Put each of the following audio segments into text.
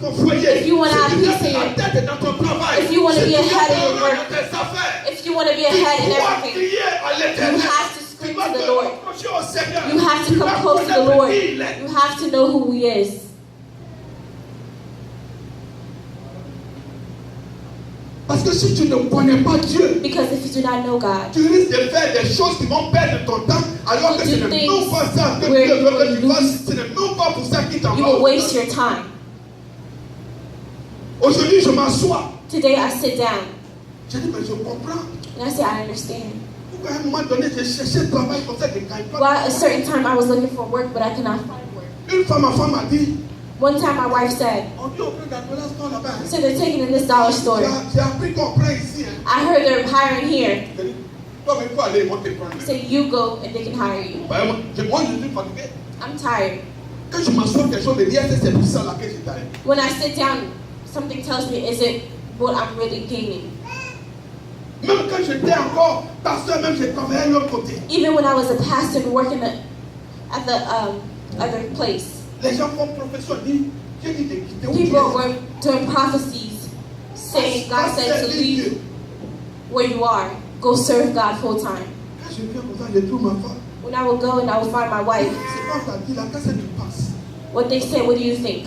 ton foyer, if you want to have si tu peace veux in être your, à tête dans ton travail, if you want to si be tu veux ahead in your être work, dans tes affaires, if you want to be tu ahead in dois everything, crier à you l'Éternel. have to Tu scream dois to te the Lord. rapprocher au Seigneur. You have to Tu come dois close to the connaître Lord. qui il est. You have to know who He is. Parce que si tu ne connais pas Dieu, Because if you do not know God, tu risques de faire des choses qui vont perdre ton temps, alors que ce n'est même pas ça que where Dieu you veut que will tu fasses. lose- Ce n'est même pas pour ça qu'il you t'envoie. will waste your time. Aujourd'hui, je m'assois. Today I sit down Je dis, mais je comprends. and I say, I understand. Pourquoi à un moment donné, j'ai cherché le travail comme ça, je ne gagne pas. Why at a certain time I was looking for work, but I could not find work. Une fois, ma femme m'a dit, One time my wife said, on dit au prix d'un dollar store là-bas. Hein. so they're taking in this dollar store. J'ai appris qu'on prend ici. Hein. I heard they're hiring here. Je dis, toi, mais il faut aller, ils vont te prendre. So you go and they can hire you. Bah, moi, je suis fatigué. I'm tired. Quand je m'assois, quelque chose me dit, est-ce que c'est pour ça là que je t'arrête? When I sit down, something tells me, is it what I'm really gaining? Même quand j'étais encore pasteur, même j'ai travaillé de l'autre côté. Even when I was a pastor working at the other place, Les gens font profession, disent, Dieu dit de quitter où tu people es. were doing prophecies saying, God said to leave where you are, go serve God full time. Quand je viens comme ça, je trouve ma femme. When I would go and I would find my wife, C'est pas ça dit là, quand ça tu passes. what they say, what do you think?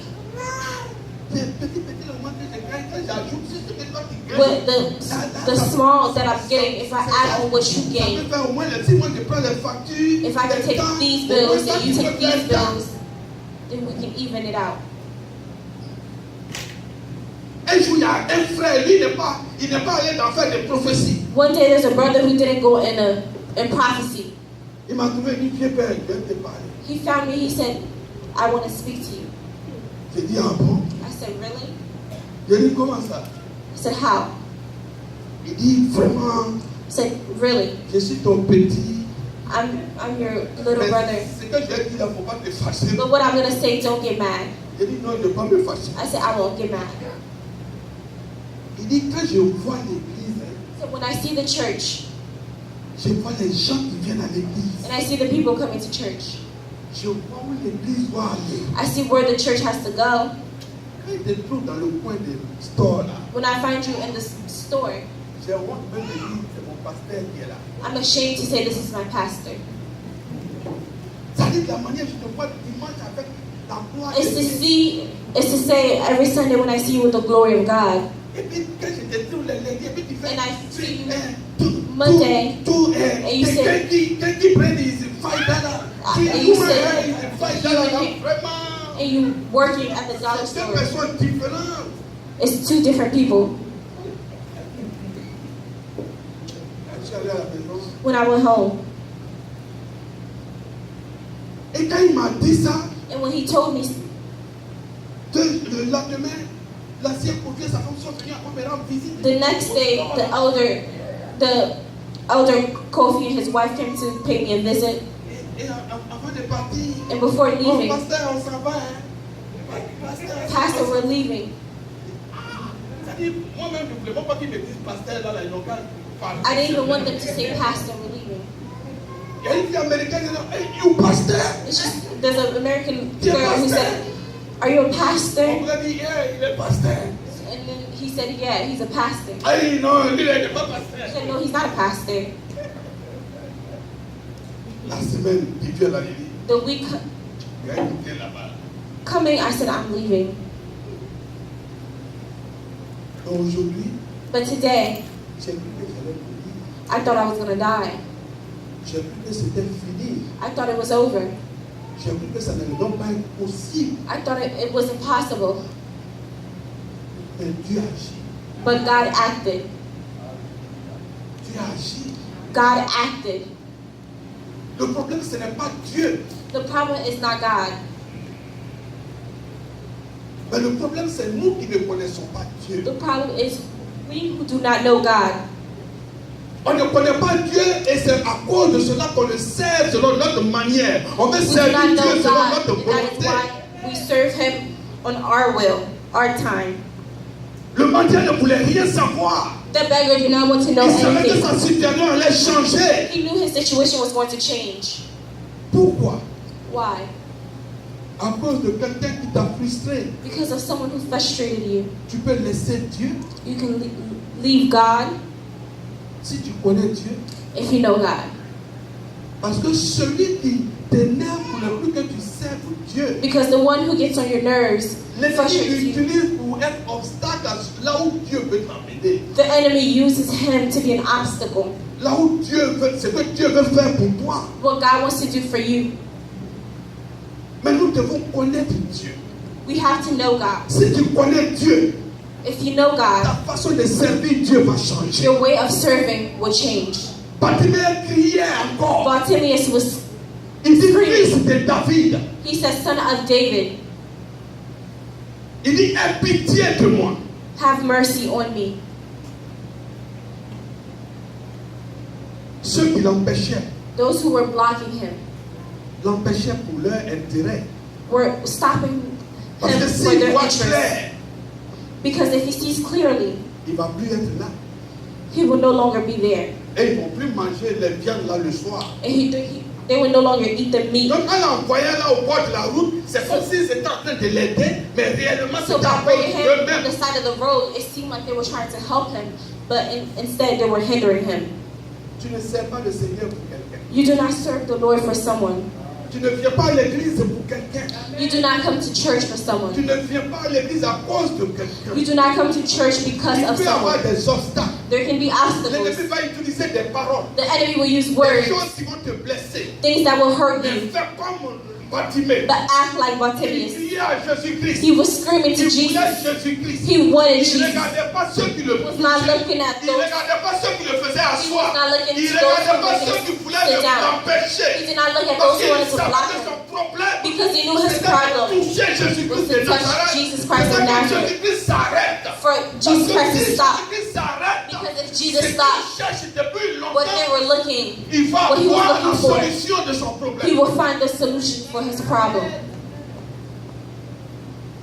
C'est petit, le moment que je gagne, quand j'ajoute, si c'est que toi qui gagnes. What the small that I'm getting, if I add on what you Ça gain, peut faire au moins, si moi je prends les factures, if I can les take temps, these les bills temps, and you tu take peux faire these ça. bills, then we can even it out. Un jour, il y a un frère, lui, il n'est pas allé dans faire des prophéties. One day there's a brother who didn't go in prophecy. Il m'a trouvé, il dit, viens père, je vais te parler. He found me, he said, I want to speak to you. J'ai dit, ah bon? I said, really? J'ai dit, comment ça? He said, how? Il dit, vraiment, I said, really? je suis ton petit. I'm your little Mais brother. ce que j'ai dit, il ne faut pas te fâcher. But what I'm going to say, don't get mad. J'ai dit, non, je ne vais pas me fâcher. I said, I won't get mad. Il dit, quand je vois l'église, So when I see the church, je vois les gens qui viennent à l'église. and I see the people coming to church, Je vois où l'église doit aller. I see where the church has to go. Quand il te trouve dans le coin des stores là, When I find you in the store, j'ai honte même de dire, c'est mon pasteur qui est là. I'm ashamed to say this is my pastor. Ça dit de la manière dont je te vois dimanche avec la gloire de It's to Dieu. it's to say every Sunday when I see you with the glory of God. Et puis quand je te trouve les lundis, et puis tu fais And I see you tout, Monday, tout, and you say- quelqu'un qui prend des failles là, and you say- vraiment. and you working at the dollar C'est deux store. personnes différentes. It's two different people. Je suis allé à la maison. When I went home, Et quand il m'a dit ça, and when he told me, que le lendemain, l'ancien confié, sa femme sont venus à me rendre visite. the next day the elder Kofi and his wife came to pay me a visit. Et avant de partir, And before leaving, pasteur, on s'en va. Hein? Pastor, we're leaving. C'est-à-dire, moi-même, je ne voulais même pas qu'ils me disent pasteur dans les locales. I didn't even want them to say Pastor, we're leaving. Il y a une fille américaine qui dit, hey, you pasteur? It's just, there's an American girl who said, are you a pastor? On lui a dit, yeah, il est pasteur. And then he said, yeah, he's a pastor. Hey, non, lui, il n'est pas He pasteur. said, no, he's not a pastor. La semaine, Dieu l'a dit, The week il a écouté là-bas. coming, I said, I'm leaving. Donc aujourd'hui, But today, j'ai cru que j'allais mourir. I thought I was going to die. J'ai cru que c'était fini. I thought it was over. J'ai cru que ça n'allait donc pas être possible. I thought it was impossible. Mais Dieu agit. But God acted. Dieu agit. God acted. Le problème, ce n'est pas Dieu. The problem is not God. Mais le problème, c'est nous qui ne connaissons pas Dieu. The problem is we who do not know God. On ne connaît pas Dieu et c'est à cause de cela qu'on le sert selon notre manière. On veut We do servir not Dieu know selon God, notre and that is volonté. why we serve Him on our will, our time. Le mendiant ne voulait rien savoir. The beggar did not want to know Il savait que anything. sa situation allait changer. He knew his situation was going to change. Pourquoi? Why? À cause de quelqu'un qui t'a frustré, because of someone who frustrated you. tu peux laisser Dieu. You can leave God Si tu connais Dieu, if you know God. parce que celui qui t'énerve pour le plus que tu serves Dieu, Because the one who gets on your nerves frustrates l'ennemi you. l'utilise pour être obstacle là où Dieu veut t'amener. The enemy uses him to be an obstacle. Là où Dieu veut, c'est ce que Dieu veut faire pour toi. What God wants to do for you. Mais nous devons connaître Dieu. We have to know God. Si tu connais Dieu, If you know ta God, façon de servir Dieu va changer. your way of serving will change. Bartimée criait encore. Bartimaeus was, Il dit fils de David. he said, son of David, Il dit aie pitié de moi. have mercy on me. Ceux qui l'empêchaient, Those who were blocking him l'empêchaient pour leur intérêt. were stopping Parce que him for s'il their voit interest. clair, Because if he sees clearly, il ne va plus être là. he will no longer be there. Et ils ne vont plus manger les viandes là le soir. And they will no longer eat the meat. Donc, en l'envoyant là au bord de la route, c'est comme s'ils étaient en train de l'aider, mais réellement So c'était à by cause bringing him on d'eux-mêmes. the side of the road, it seemed like they were trying to help him, but instead they were hindering him. Tu ne sers pas le Seigneur pour quelqu'un. You do not serve the Lord for someone. Tu ne viens pas à l'église pour quelqu'un. You do not come to church for Tu someone. ne viens pas à l'église à cause de quelqu'un. You do not come to church because Il of peut y avoir someone. des obstacles. There can be obstacles. L'ennemi va utiliser des paroles. The enemy will use Des words, choses qui vont te blesser. things that will hurt Ne you, fais comme Bartimée. but act like Il Bartimaeus. criait à Jésus-Christ. He was screaming to Il Jesus. voulait Jésus-Christ. He wanted Il ne Jesus. regardait pas ceux qui le He was not looking at Il ne those. regardait pas ceux qui le faisaient He was asseoir. not looking Il to ne those regardait who pas wanted ceux to qui voulaient sit down. l'empêcher. He did not look at Parce those who qu'il wanted to block savait que him. son problème, Because he knew his c'était de problem toucher Jésus-Christ was de to touch Nazareth. Jesus Christ of C'était que Nazareth. Jésus-Christ s'arrête. For Jesus Parce Christ que to si stop. Jésus-Christ s'arrête, Because if ce Jesus qu'il stopped, cherche depuis what they longtemps, were looking, il va what he was voir la looking for, solution de son he problème. will find the solution for his problem.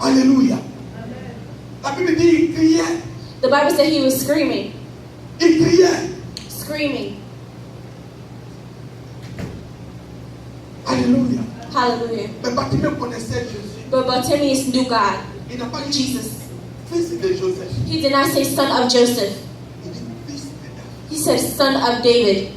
Alléluia. La Bible dit il criait. The Bible said he was screaming, Il criait. screaming. Alléluia. Hallelujah. Mais Bartimée connaissait Jésus. But Bartimaeus knew God, Il n'a pas dit Jesus. fils de Joseph. He did not say son of Joseph. Il dit fils de David. He said son of David.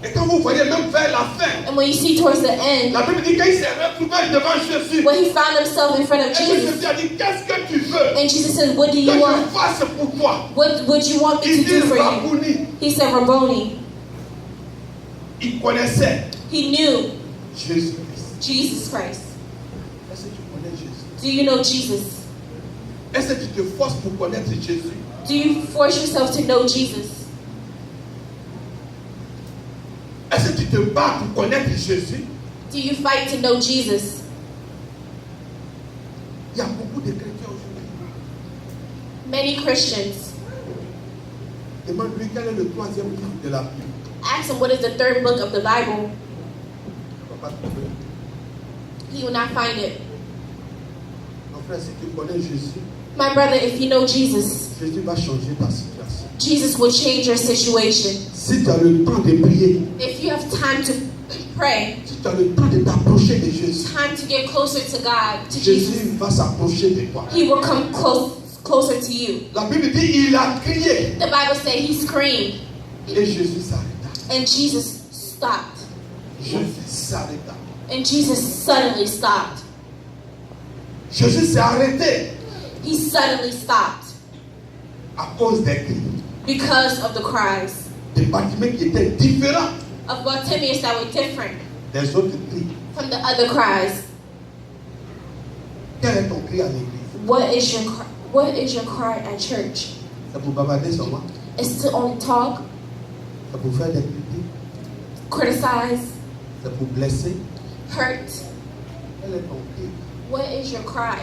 Et quand vous voyez même vers la fin, And when you see towards the end, la Bible dit qu'il s'est retrouvé devant Jésus. when he found himself in front of Et que Jesus, Jésus a dit, qu'est-ce que tu veux and Jesus said, what do que you je want? fasse pour toi? What would you want me Il to dit do for you? Rabouni. He said, Rabboni. Il connaissait He knew Jésus-Christ. Jesus Christ. Est-ce que tu connais Jésus? Do you know Jesus? Est-ce que tu te forces pour connaître Jésus? Do you force yourself to know Jesus? Est-ce que tu te bats pour connaître Jésus? Do you fight to know Jesus? Il y a beaucoup de chrétiens aujourd'hui. Many Christians. Demande-lui quel est le troisième livre de la Bible. Ask him what is the third book of the Bible. Tu ne vas pas trouver. He will not find it. Mon frère, si tu connais Jésus, My brother, if you know Jesus, Jésus va changer ta situation. Jesus will change your situation. Si tu as le temps de prier, If you have time to pray, si tu as le temps de t'approcher de Jésus, time to get closer to God, to Jesus, Jésus va s'approcher de toi. He will come closer to you. La Bible dit, il a crié. The Bible said he screamed, Et Jésus s'arrêta. and Jesus stopped. Jésus s'arrêta. And Jesus suddenly stopped. Jésus s'est arrêté He suddenly stopped à cause des cris. because of the cries Des bâtiments qui étaient différents of Bartimaeus that were different des autres cris. from the other cries. Quel est ton cri à l'église? What is your cry at church? C'est pour bavarder sur moi? It's to only talk, C'est pour faire des critiques? criticize, C'est pour blesser? hurt. Quel est ton cri? What is your cry?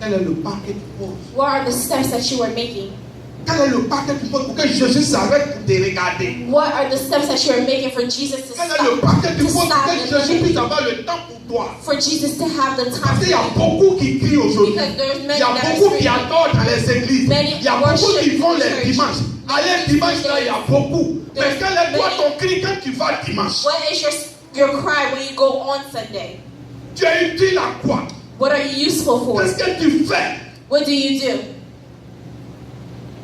Quel est le pas que tu poses? What are the steps that you are making? Quel est le pas que tu poses pour que Jésus s'arrête pour te regarder? What are the steps that you are making for Jesus to Quel est le stop? pas que tu To poses pour stop que and Jésus look at puisse you? avoir le temps pour toi? For Jesus to have the time Parce qu'il y a for you. beaucoup qui crient aujourd'hui. Because there's Il many y a that are beaucoup qui screaming. adorent dans les églises. Many Il y a beaucoup qui worship vont in les church. dimanches. Aller dimanche là, il y a beaucoup. Mais quel est toi ton cri quand tu vas dimanche? What is your cry when you go on Sunday? Tu es utile à quoi? What are you useful for? Qu'est-ce que tu fais? What do you do?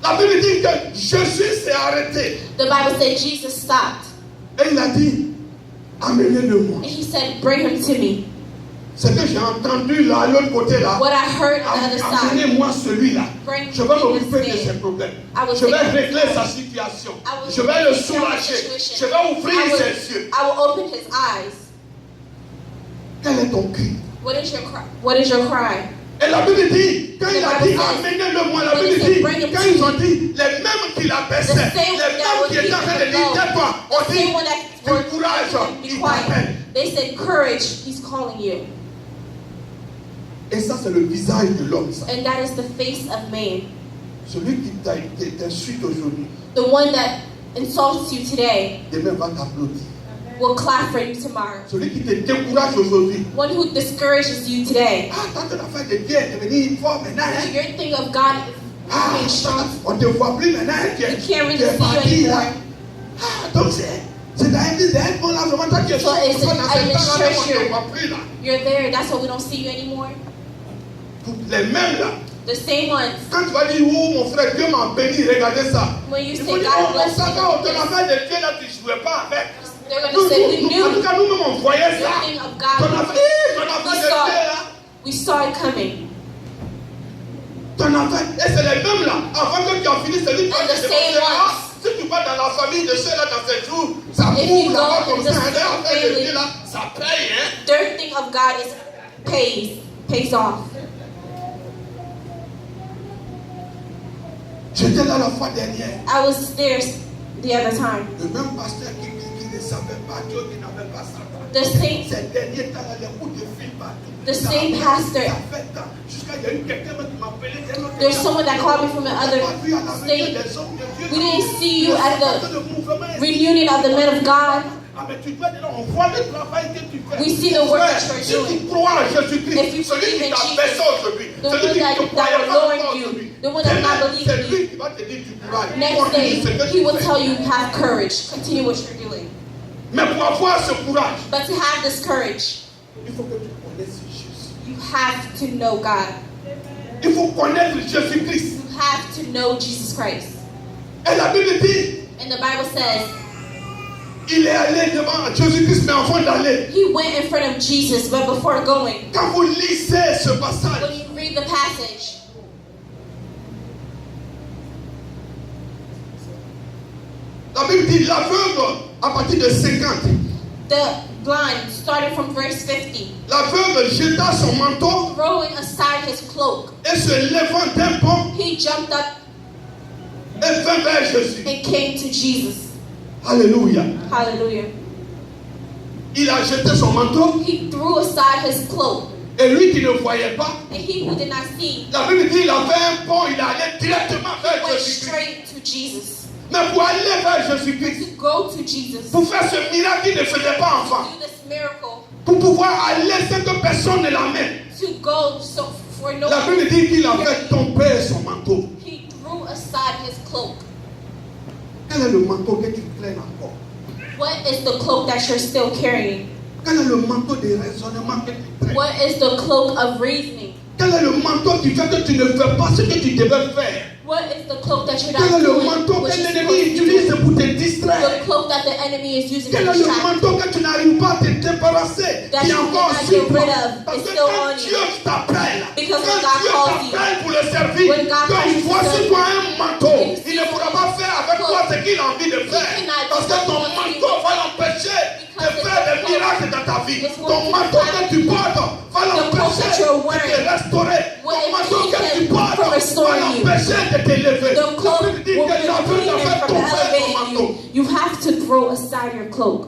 La Bible dit que Jésus s'est arrêté. The Bible said Jesus stopped. Et il a dit, amenez-le-moi. And he said, bring him to me. Ce que j'ai entendu là, à l'autre côté là, What I heard on the other side. amenez-moi celui-là. Bring Je vais me this m'occuper de man. ses problèmes. I will Je vais take régler his sa life. situation. I will Je vais le take care of his soulager. situation. Je vais ouvrir ses yeux. I will open his eyes. Quel est ton cri? What is your cry? What is your cry? Et la Bible dit, quand The il a Bible dit says, amenez-le-moi, la when Bible he said, dit, bring him quand to ils ont me, dit, les mêmes qui l'abaissaient, the same les that mêmes would qui étaient en train de leave dire, him tais-toi, on The dit, same one that du were courage, be il quiet. t'appelle. They said, courage, he's calling you. Et ça, c'est le visage de l'homme, ça. And that is the face of man. Celui qui t'insulte aujourd'hui, The one that insults you today demain va t'applaudir. will clap for you tomorrow. Celui qui te décourage aujourd'hui, One who discourages you today. ah, tant que l'affaire de Dieu est devenue fort maintenant, hein? Your thing of God is Ah, being strong. on ne te voit plus maintenant, hein? Tu You can't really es see parti you là. anymore. Ah, donc c'est dans l'église d'Edmond là, vraiment, toi qui es So chaud, it's toi, dans an cette temps là, on ne church te voit plus là. You're there, that's why we don't see you anymore. Toutes les mêmes là. The same ones. Quand tu vas dire, oh mon frère, Dieu m'a béni, regardez ça. When you Il say faut dire, God oh mon bless sac, you, oh, ton affaire de Dieu là, tu ne jouais pas avec. they're going to say, we En tout knew cas, nous-mêmes, on voyait the ça. thing of Ton God. affaire de Dieu là. We saw it coming. Ton affaire, et c'est les mêmes là. Avant que tu en finisses, c'est lui qui And va the te same demander, ah, ones. si tu vas dans la famille de ceux-là dans ces jours, ça If prouve you là-bas go comme in ça. the Hein, leur affaire de family, Dieu là, ça paye, hein. Their thing of God is pays off. J'étais là la fois dernière. I was there the other time. Le même pasteur qui ne savait pas Dieu, qui n'avait pas ça. The same, Ces derniers temps, les coups de fil partout. The same pastor. Ça fait tant. Jusqu'à il y a eu quelqu'un qui m'a appelé. There's someone that called me from the other state. We didn't see you at the reunion of the men of God. Ah, mais tu dois dire, on voit le travail que tu fais. We see the work that you're Si doing. tu crois en Jésus-Christ, If you celui believe qui in t'a Jesus, baissé aujourd'hui, the celui one qui that te croyait will pas lower encore you, aujourd'hui, the one that will not demain, believe c'est in lui you. qui va te dire du courage. Next Continue ce day, que he tu will fais. tell you have courage. Continue what you're doing. Mais pour avoir ce courage, But to have this courage, il faut que tu connaisses Jésus. you have to know God. Il faut connaître Jésus-Christ. You have to know Jesus Christ. Et la Bible dit, And the Bible says, il est allé devant Jésus-Christ, mais avant d'aller, he went in front of Jesus, but before going, quand vous lisez ce passage, when you read the passage, la Bible dit l'aveugle à partir de 50. the blind, starting from verse 50, L'aveugle jeta son manteau throwing aside his cloak, et se levant d'un bond he jumped up et vint vers Jésus. and came to Jesus. Alléluia. Hallelujah. Il a jeté son manteau He threw aside his cloak, et lui qui ne voyait pas, and he who did not see la Bible dit il avait un pont, il allait directement vers went Jésus-Christ. straight to Jesus. Mais pour aller vers Jésus-Christ, To go to Jesus, pour faire ce miracle qu'il ne faisait pas enfant, do this miracle, pour pouvoir aller sans que personne ne l'amène, to go so for no la Bible dit qu'il avait tombé son manteau. he threw aside his cloak. Quel est le manteau que tu traînes encore? What is the cloak that you're still carrying? Quel est le manteau de raisonnement que tu traînes? What is the cloak of reasoning? Quel est le manteau qui fait que tu ne fais pas ce que tu devais faire? What is the cloak that you're Quel est not le doing? manteau What que you're l'ennemi supposed to utilise do? pour te The distraire? cloak that the enemy is using Quel to est le distract manteau que tu n'arrives pas à te débarrasser? That Qui est you encore cannot sur get toi. rid of. Parce It's que still quand on you. Dieu t'appelle, Because quand when God Dieu calls you, t'appelle pour le servir, when God quand calls il you voit to sur serve, toi un manteau, when he il ne sees pourra pas faire avec cloak, toi ce qu'il a envie de faire. cannot Parce que do ton what he manteau wants. va l'empêcher de Because faire des the miracles dans ta vie. is Ton going to manteau que happen. tu portes va l'empêcher that you're de wearing te restaurer. will Ton manteau que impede tu him portes from va restoring you. l'empêcher de t'élever. The cloak La Bible dit will que la prevent Bible a him fait from tomber son elevating manteau. you. You have to throw aside your cloak.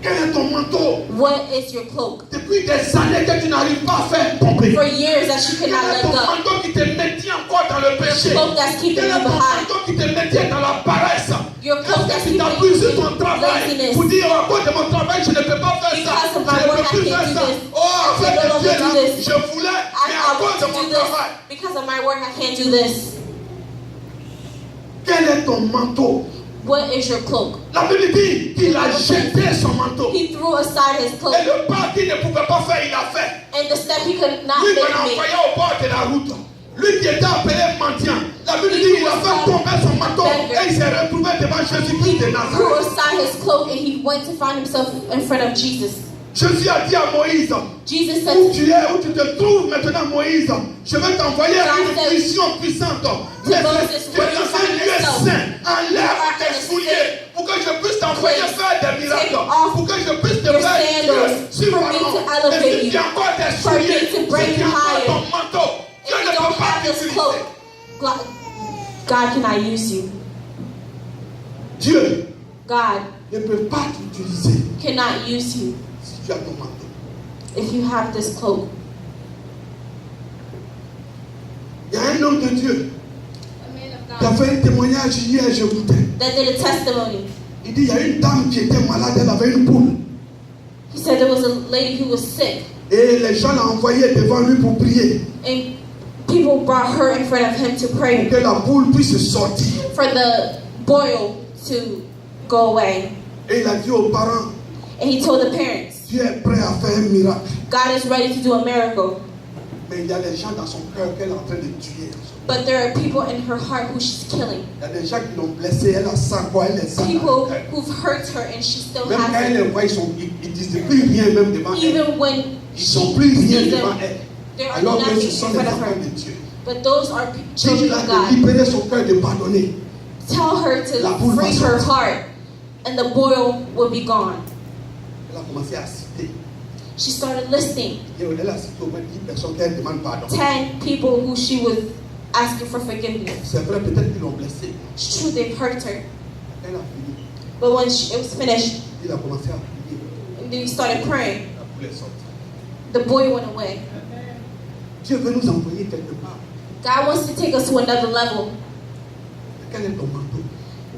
Quel est ton manteau? What is your cloak? Depuis des années que tu n'arrives pas à faire tomber. For years that you Quel cannot est let ton go. manteau qui te maintient encore dans le péché? Cloak that's keeping Quel you est ton behind. manteau qui te maintient dans la paresse? Your cloak that's Est-ce que tu keeping t'appuies you sur in ton travail laziness. pour dire à cause de mon travail je ne peux pas faire ça. Because of my Je ne work, peux plus I can't faire do ça. this. Oh, I en fait, can no longer Dieu, do là, this. je voulais, mais à I cause want de to mon do this. travail. Because of my work, I can't do this. Quel est ton manteau? What is your cloak? La Bible dit qu'il a jeté son manteau. He threw aside his cloak. Et le pas qu'il ne pouvait pas faire, il a fait. And the step he could not Lui qu'on make. envoyait au bord de la route. Lui qui était appelé mendiant. La Bible dit qu'il a fait tomber son manteau et il s'est retrouvé devant Jésus-Christ de Threw Nazareth. aside his cloak and he went to find himself in front of Jesus. Jésus a dit à Moïse, Jesus said où to tu es, où tu te trouves maintenant, Moïse, je vais t'envoyer God une mission puissante. Mais Moses, tu es dans un lieu saint, enlève tes souliers pour que je puisse t'envoyer faire des miracles, pour que je puisse te faire sur Pharaon. Et si tu as encore tes souliers, si tu as encore ton manteau, Dieu ne peut pas t'utiliser. God cannot use you. Dieu God ne peut pas t'utiliser cannot use you si tu as ton manteau. if you have this cloak. Il y a un homme de Dieu A man of qui a God fait un témoignage hier, j'écoutais. that did a testimony. Il dit, il y a une dame qui était malade, elle avait une poule. He said there was a lady who was sick, Et les gens l'ont envoyé devant lui pour prier. and people brought her in front of him to Pour pray que la poule puisse sortir. for the boil to go away. Et il a dit aux parents, And he told the parents, Dieu est prêt à faire un miracle. God is ready to do a miracle. Mais il y a des gens dans son cœur qu'elle est en train de tuer. But there are people in her heart who she's killing. Il y a des gens qui l'ont blessée, elle a ça quoi, elle est ça. People who've hurt her and she still Même quand has elle it. les voit, ils disent plus rien même devant elle. Even when Ils she sont plus rien sees devant them, elle. there are Alors que nothing ce in sont les front of enfants her. de Dieu. But those are children Dis-lui of de God. libérer son cœur, de pardonner. Tell her La to boule va free her sortir. heart and the boil will be gone. Elle a commencé à citer. She started listing Et elle a cité au moins 10 personnes qu'elle demande pardon. 10 people who she was asking for forgiveness. C'est vrai, peut-être qu'ils l'ont blessée. It's true, they've hurt her. Elle a fini. But when it was finished, Il a commencé à prier. and then he started praying, La poule est sortie. the boy went away. Dieu veut nous envoyer quelque part. God wants to take us to another level. Quel est ton manteau?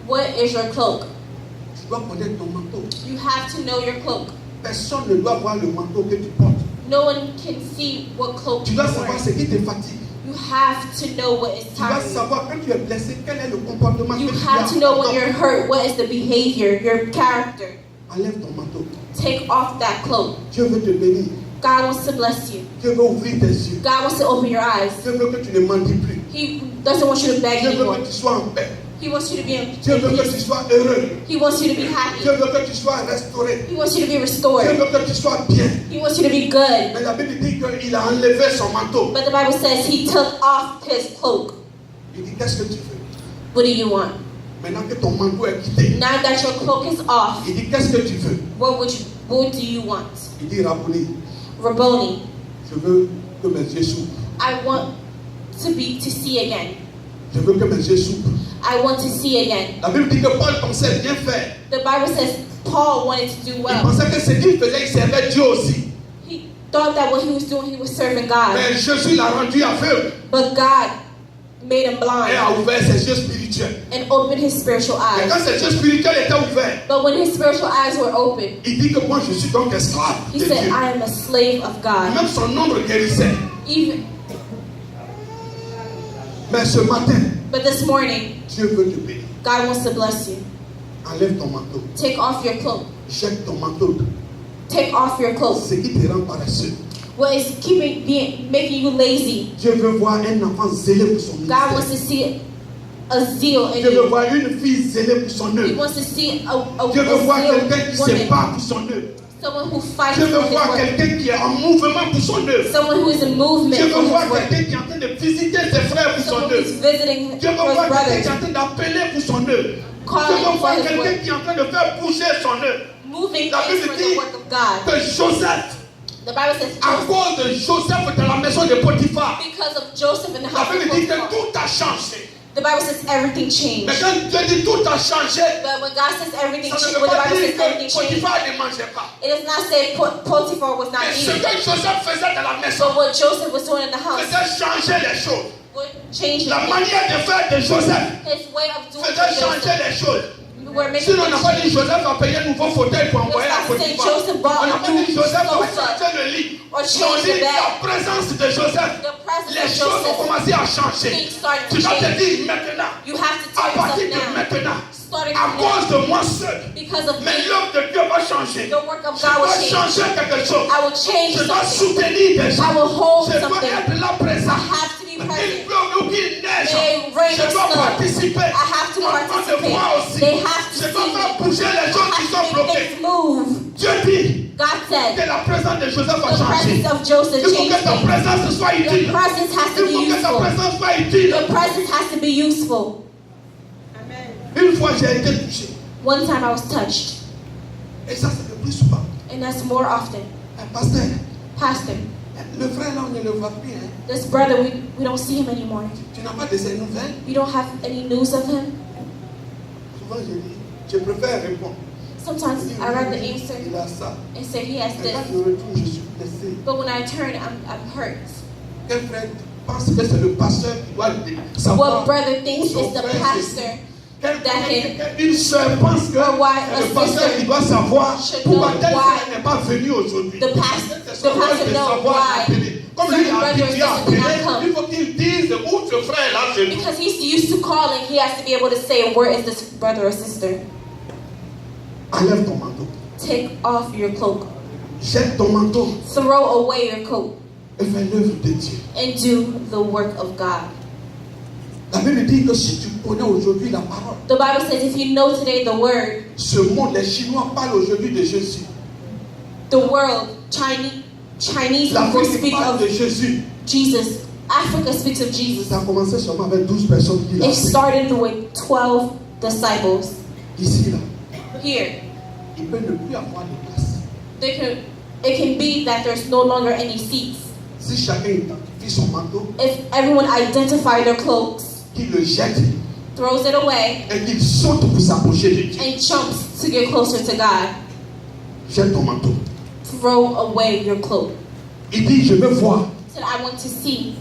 What is your cloak? Tu dois connaître ton manteau. You have to know your cloak. Personne ne doit voir le manteau que tu portes. No one can see what cloak Tu you're dois savoir wearing. ce qui te fatigue. You have to know what is Tu dois tiring you. savoir quand tu es blessé, quel est le comportement You que tu have to know when as. you're hurt, what is the behavior, your character. Enlève ton manteau. Take off that cloak. Dieu veut te bénir. God wants to bless you. Dieu veut ouvrir tes yeux. God wants to open your eyes. Dieu veut que tu ne mendis plus. He doesn't want you to beg Dieu veut anymore. que tu sois en paix. He wants you to be in Dieu veut que tu peace. sois heureux. He wants you to be happy. Dieu veut que tu sois restauré. He wants you to be Dieu restored. veut que tu sois bien. He wants you to be good. Mais la Bible dit qu'il a enlevé son manteau. But the Bible says he took off his cloak. Il dit, qu'est-ce que tu veux? What do you want? Maintenant que ton manteau est quitté, Now that your cloak is off, il dit, qu'est-ce que tu veux? what do you want? Il dit, Rabboni, Rabboni, je veux que mes yeux s'ouvrent. I want to see again. Je veux que mes yeux s'ouvrent. I want to see again. La Bible dit que Paul pensait bien faire. The Bible says Paul wanted to do Il well. pensait que ce qu'il faisait, il servait Dieu aussi. He thought that what he was doing, he was serving God. Mais Jésus l'a rendu aveugle But God made him et blind a ouvert ses yeux spirituels. and opened his spiritual Et eyes. quand ses yeux spirituels étaient ouverts, But when his spiritual eyes were open, il dit que moi je suis donc esclave he de said, Dieu. I am a slave of God. Même son ombre guérissait. Even, Mais ce matin, but this morning, Dieu veut te bénir. God wants to bless you. Enlève ton manteau. Take off your cloak. Jette ton manteau. Take off your cloak. Ce qui te rend paresseux. What is making you lazy? Dieu veut voir un enfant zélé pour son God ministère. wants to see a zeal in Dieu veut you. voir une fille zélée pour son He œuvre. wants to see a Dieu veut voir quelqu'un qui se woman, bat pour son œuvre. someone who fights Dieu for veut his voir work, quelqu'un qui est en mouvement pour son œuvre. someone who is in movement Dieu for veut voir his work, quelqu'un qui est en train de visiter ses frères pour son someone who's œuvre. visiting Dieu veut for his voir quelqu'un qui est brothers, en train d'appeler pour son œuvre. Dieu calling veut for voir his quelqu'un work, qui est en train de faire bouger son œuvre. moving La things Bible for dit the work of God. que Joseph, The Bible says, à cause de Joseph dans la maison de Potiphar, because of Joseph in the la house of Bible dit que Potiphar, tout a changé. the Bible says everything Mais changed. quand Dieu dit tout a changé, But when God says everything ça changed, ne veut when the pas Bible dire says everything que changed, Potiphar ne mangeait pas. it does not say Potiphar was not Mais ce eating. que Joseph faisait dans la maison But what Joseph was doing in the house faisait changer les choses. would change La things. manière de faire de Joseph His way of doing faisait things changer les choses. were making Sinon, on n'a things pas dit change. Joseph a payé un nouveau fauteuil pour envoyer à Let's not say Potiphar. Joseph bought On n'a a pas dit new Joseph a sofa changé le lit. or On changed dit the la bed. présence de Joseph. The presence Les of choses ont Joseph, commencé à changer. things started Tu to dois te change. dire maintenant, You have to à tell partir yourself de now, maintenant, starting wanted à to cause know de moi seul. because of Mais me, l'œuvre de Dieu va changer. the work of Je God will dois change. changer quelque chose. I will change Je dois something. soutenir des gens. I will hold Je dois something. être là présent. I have to be Il present. pleut ou qu'il neige. May rain Je or dois snow. participer. I have to On doit participate. le voir aussi. They have to Je dois see faire me. bouger les I gens qui have sont to make bloqués. things move. Dieu dit God said, que la présence de Joseph va the changer. presence of Joseph Il faut changed que ta things. présence soit Your utile. presence has to Il be faut que ta useful. présence soit utile. Your presence has to be useful. Une fois j'ai été touché. One time I was touched, Et ça c'est le plus souvent. and that's more often. Pasteur, Pastor, le frère là on ne le voit plus. Hein. this brother, we don't see him anymore. Tu n'as pas de ses nouvelles. We don't have any news of him. Souvent je dis, je préfère répondre. Sometimes I read the answer Il a ça. and say he has Et quand this, je retourne, je suis blessé. but when I turn, I'm hurt. Quel frère pense que c'est le pasteur qui doit savoir? What brother thinks son is the frère, pastor Une sœur pense que or why c'est le a pasteur sister qui doit savoir should pourquoi know tel why frère n'est pas venu aujourd'hui. the pastor de know savoir why appeler. Comme lui certain a brother or dit, il a sister did not appelé, come. il faut qu'il dise où ce frère là c'est nous. Because he's used to calling, he has to be able to say, where is this brother or sister? Enlève ton manteau. Take off your cloak. Jette ton manteau Throw away your coat et fais l'œuvre de Dieu. and do the work of God. La Bible dit que si tu connais aujourd'hui la parole, The Bible says if you know today the word, ce monde, les Chinois parlent aujourd'hui de Jésus. the world, Chinese people L'Afrique speak parle de of Jésus. Jesus. Africa speaks of Jesus. Ça a commencé seulement avec 12 personnes qui l'ont It fait. started with 12 disciples. Ici, là, Here, il peut ne plus avoir de place. it can be that there's no longer any seats. Si chacun identifie son manteau, If everyone identify their cloaks, qu'il le jette throws it away, et qu'il saute pour s'approcher de Dieu. and jumps to get closer to God, Jette ton manteau. throw away your cloak. Il dit, je veux voir. He said, I want to see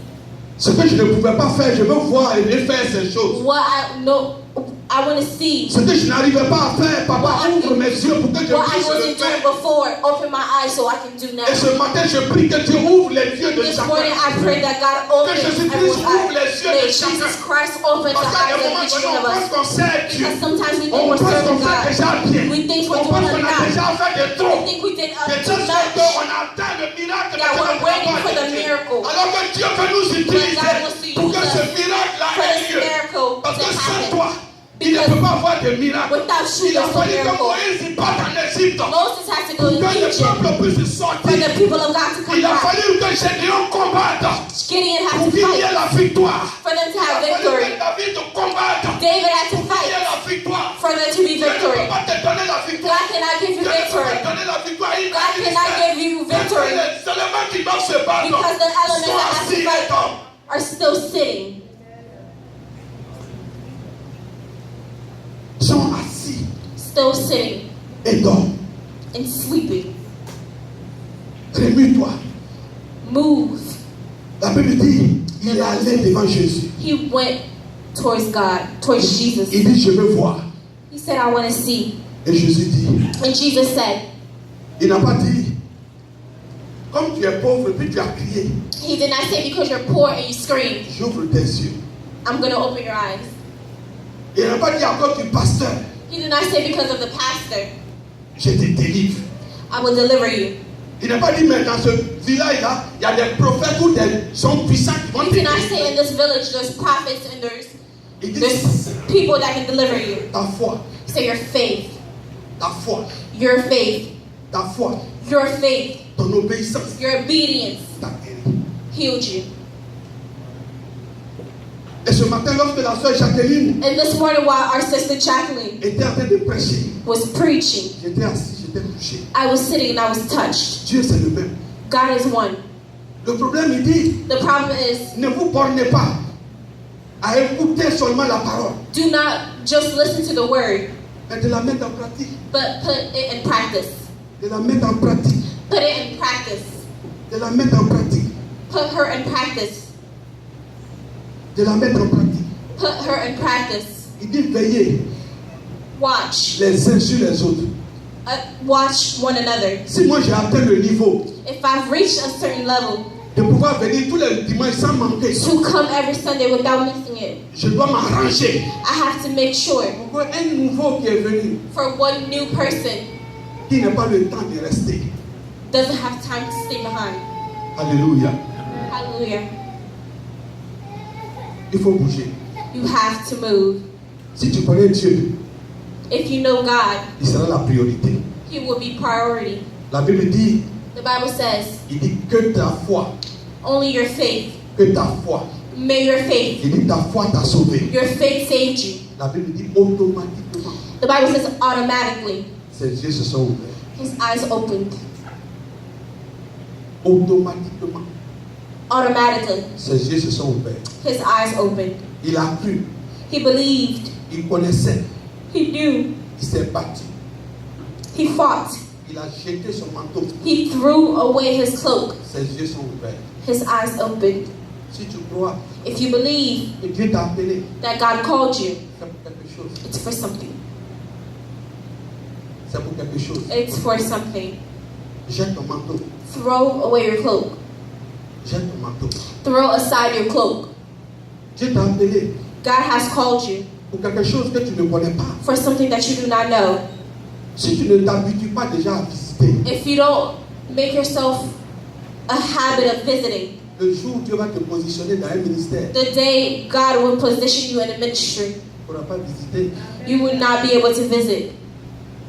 Ce que je ne pouvais pas faire, je veux voir et faire ces choses. what I know. I want to see Ce que je n'arrivais pas à faire, papa, ouvre mes yeux pour que je what I puisse le wasn't doing faire. before. Open my eyes so I can do now. Et ce matin, je prie que Dieu ouvre les yeux de This morning chacun. I pray that God Que opens Jésus-Christ everyone's ouvre eyes. les yeux May de chacun. Jesus Christ open the Parce qu'à eyes des of moments each donné, one on of pense us. qu'on sert Dieu. Because sometimes we think On we're pense qu'on serving fait God. déjà bien. We think we're On doing pense qu'on a enough. déjà fait de We trop. think we did De too telle sorte much. qu'on attend le miracle That de we're la waiting part for de the Dieu. miracle. Alors que Dieu veut nous utiliser God wants to pour que use ce us miracle-là for ait this lieu. miracle Parce que to sans happen. toi, il ne Because peut pas avoir de miracle. without you, Il a there's no fallu que miracle. Moïse y parte en Égypte Moses has to go pour to que le Egypt peuple puisse for sortir. the people of God to come Il a back. fallu que Gédéon combatte Gideon had pour to qu'il y ait fight la victoire. for them to Il a have fallu victory. que David combatte David had to pour qu'il y ait fight la victoire. for there to be Dieu ne peut victory. pas te donner la victoire. God cannot give you Dieu ne peut victory. pas te donner la victoire. Il God cannot give you victory les éléments qui doivent se battre because the elements sont that have to assis et fight dorment. are still sitting. Sont assis Still sitting et dorment. and sleeping. Remue-toi. Move. La Bible dit, il est allé devant Jésus. He went towards God, towards Jesus. Il dit, je veux voir. He said, I want to see. Et Jésus dit, And Jesus said, il n'a pas dit, comme tu es pauvre, puis tu as crié, He did not say because you're poor and you scream, j'ouvre tes yeux. I'm going to open your eyes. Il n'a pas dit encore du pasteur, He did not say because of the pastor, je te délivre. I will deliver you. Il n'a pas dit, mais dans ce village-là, il y a des prophètes ou des hommes puissants qui vont He te did not say délivrer. in this village there's prophets and Il dit, there's people that can deliver you. ta foi, Say your faith, ta foi, your faith, ta foi, your faith, ton obéissance your obedience t'a guéri. healed you. Et ce matin, lorsque la sœur Jacqueline And this morning while our sister Jacqueline était en train de prêcher, was preaching, j'étais assis, j'étais touché. I was sitting and I was touched. Dieu, c'est le même. God is one. Le problème, il dit, The problem is, ne vous bornez pas à écouter seulement la parole, do not just listen to the word, mais de la mettre en pratique. but put it in practice. De la mettre en pratique. Put it in practice. De la mettre en pratique. Put her in practice. De la mettre en pratique. Put her in practice. Il dit, veillez Watch. les uns sur les autres. Watch one another. Si moi j'ai atteint le niveau If I've reached a certain level de pouvoir venir tous les dimanches sans manquer. To come every Sunday without missing it. Je dois m'arranger. I have to make sure. Pour un nouveau qui est venu, For one new person qui n'a pas le temps de rester. doesn't have time to stay behind. Alléluia. Hallelujah. Il faut bouger. You have to move. Si tu connais Dieu, If you know God, il sera la priorité. He will be priority. La Bible dit, The Bible says, il dit que ta foi, only your faith. que ta foi. May your faith. Il dit ta foi t'a sauvé. Your faith saved you. La Bible dit automatiquement. The Bible says automatically. Ses yeux se sont ouverts. His eyes opened. Automatiquement. Automatically. Ses yeux se sont ouverts. His eyes opened. Il a cru. He believed. Il connaissait. He knew. Il s'est battu. He fought. Il a jeté son manteau. He threw away his cloak. Ses yeux sont ouverts. His eyes opened. Si tu crois If you believe que Dieu t'a appelé, that God called you, c'est pour quelque chose. it's for something. C'est pour quelque chose. It's for something. Jette ton manteau. Throw away your cloak. Jette ton manteau. Throw aside your cloak. Dieu t'a appelé God has called you pour quelque chose que tu ne connais pas. for something that you do not know. Si tu ne t'habitues pas déjà à visiter, If you don't make yourself a habit of visiting, le jour où Dieu va te positionner dans un ministère, the day God will position you in a ministry, tu ne pourras pas visiter. you will not be able to visit.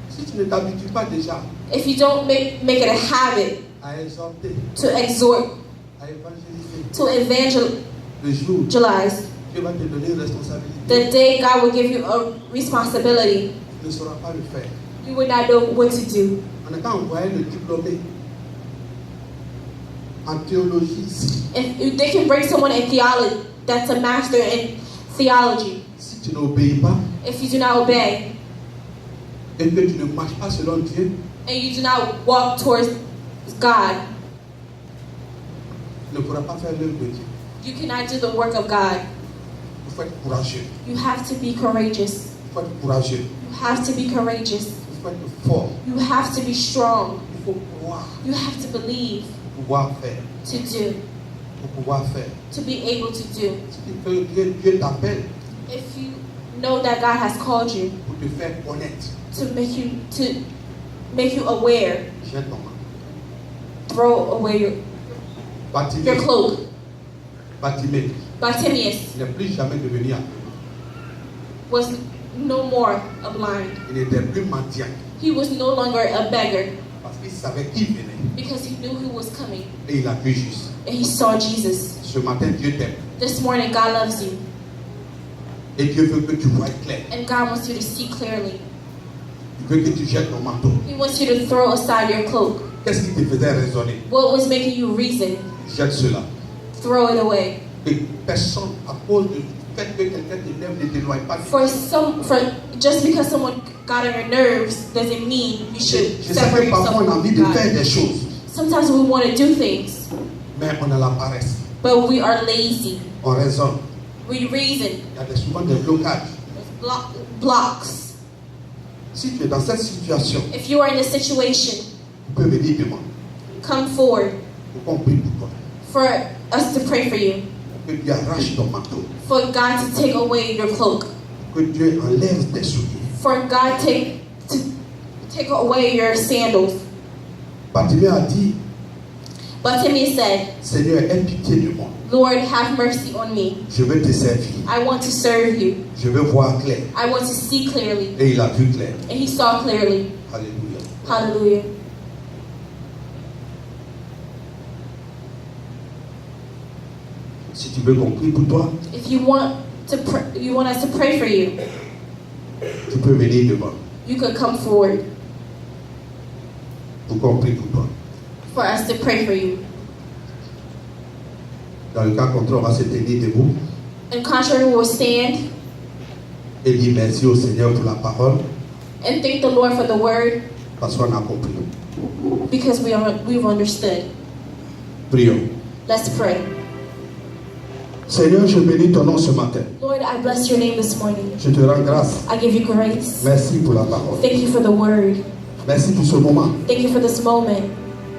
Si tu ne t'habitues pas déjà If you don't make it a habit à exhorter, to exhort, à évangéliser, to evangelize, le jour Dieu va te donner une responsabilité, the day God will give you a responsibility, tu ne sauras pas le faire. you will not know what to do. On a qu'à envoyer le diplômé en théologie ici. If they can bring someone in theology that's a master in theology, Si tu n'obéis pas if you do not obey et que tu ne marches pas selon Dieu, and you do not walk towards God, tu ne pourras pas faire l'œuvre de Dieu. you cannot do the work of God. Il faut être courageux. You have to be courageous. Il faut être courageux. You have to be courageous. Il faut être fort. You have to be strong. Il faut croire You have to believe pour pouvoir faire. to do, Pour pouvoir faire. to be able to do. Si Dieu t'appelle If you know that God has called you pour te faire connaître, to make you aware, jette ton main. throw away your Bartimée, cloak. Bartimée Bartimaeus n'est plus jamais devenu aveugle. was no more a blind. Il n'était plus mendiant He was no longer a beggar parce qu'il savait qui venait because he knew who was coming et il a vu juste. and he saw Jesus. Ce matin, Dieu t'aime This morning, God loves you et Dieu veut que tu vois clair. and God wants you to see clearly. Il veut que tu jettes ton manteau. He wants you to throw aside your cloak. Qu'est-ce qui te faisait raisonner? What was making you reason? Jette cela. Throw it away. Et personne, à cause du fait que quelqu'un t'énerve, ne t'éloigne pas. Just because someone got on your nerves doesn't mean you should Je sais separate que parfois on a yourself envie from de faire God. des choses, Sometimes we want to do things, mais on a la paresse. but we are lazy. On raisonne. We reason. Il y a souvent des blocages. There's blocks. Si tu es dans cette situation, If you are in this situation, tu peux venir devant. come forward Pour qu'on prie pour toi. for us to pray for you. Que Dieu arrache ton manteau. For God to take away your cloak. Que Dieu enlève tes souliers. For God to take away your sandals. Bartimée a dit, Bartimaeus said, Seigneur, aie pitié de moi. Lord, have mercy on me. Je veux te servir. I want to serve you. Je veux voir clair. I want to see clearly. Et il a vu clair. And he saw clearly. Alléluia. Hallelujah. Si tu veux qu'on prie pour toi, If you want us to pray for you, tu peux venir devant. you could come forward Pour qu'on prie pour toi. for us to pray for you. Dans le cas contraire, on va se tenir debout In contrary, we will stand et dire merci au Seigneur pour la parole and thank the Lord for the word parce qu'on a compris. because we've understood. Prions. Let's pray. Seigneur, je bénis ton nom ce matin. Lord, I bless your name this morning. Je te rends grâce. I give you grace. Merci pour la parole. Thank you for the word. Merci pour ce moment. Thank you for this moment.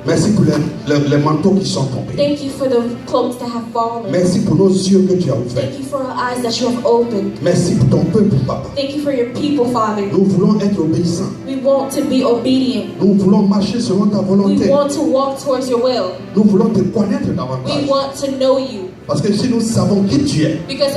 Merci pour les manteaux qui sont tombés. Thank you for the cloaks that have fallen. Merci pour nos yeux que tu as ouverts. Thank you for our eyes that you have opened. Merci pour ton peuple, Papa. Thank you for your people, Father. Nous voulons être obéissants. We want to be obedient. Nous voulons marcher selon ta volonté. We want to walk towards your will. Nous voulons te connaître We davantage. want to know you. Parce que si nous savons qui tu es, Because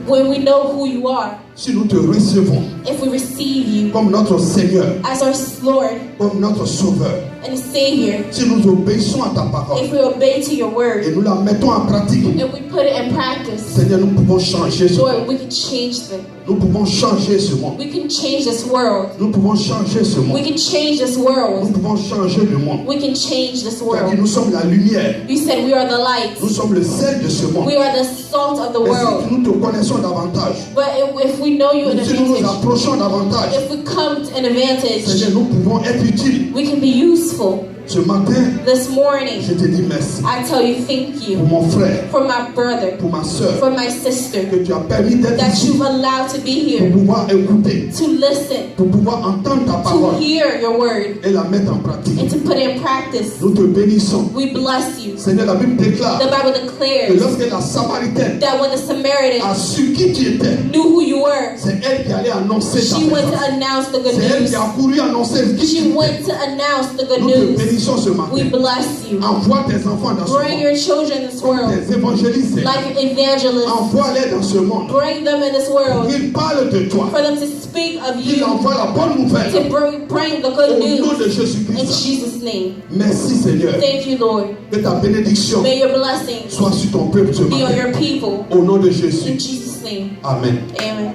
when we know who you are, si nous te recevons if we receive you comme notre Seigneur, as our Lord comme notre Sauveur, and Savior, si nous obéissons à ta parole if we obey to your word, et nous la mettons en pratique, and we put it in practice, Seigneur, nous pouvons changer ce Lord, monde. we can change them. Nous pouvons changer ce monde. We can change this world. Nous pouvons changer ce We monde. can change this Nous world. pouvons changer le monde. We can change this Car world. nous sommes la lumière. You said we are the light. Nous sommes le sel de ce monde. We are the salt of the Et world. si nous te connaissons davantage, But if we know you in si nous nous advantage, approchons davantage, if we come to an advantage, Seigneur, nous pouvons être utiles. we can be useful. Ce matin, This morning, je te dis merci I tell you thank pour you mon frère, for my brother, pour ma soeur, for my sister, que tu as permis d'être that ici you've allowed to be pour here, pouvoir écouter, to listen, pour pouvoir entendre ta to parole hear your word, et la mettre en pratique. and to put it in practice. Nous te bénissons. We bless you. Seigneur, la Bible déclare The Bible que declares lorsque la Samaritaine that when the a Samaritan su qui tu étais, knew who you were, c'est elle qui allait annoncer ta she went to présence. announce the good C'est elle news. qui a couru annoncer qui tu She étais. went to announce the good Nous te news. bénissons ce We matin. bless you. Envoie tes enfants dans ce Bring monde. your children in this Comme world tes évangélistes. like evangelists. Envoie-les dans ce monde. Bring them in this world Qu'ils parlent de toi. for them to speak of Qu'ils you, envoient la bonne nouvelle. to bring the good Au nom de news in Jésus-Christ. Jesus' name. Merci Seigneur. Thank you, Lord. Que ta bénédiction May your blessings soit sur ton peuple ce be on matin. your people Au nom de in Jésus. Jesus' name. Amen. Amen.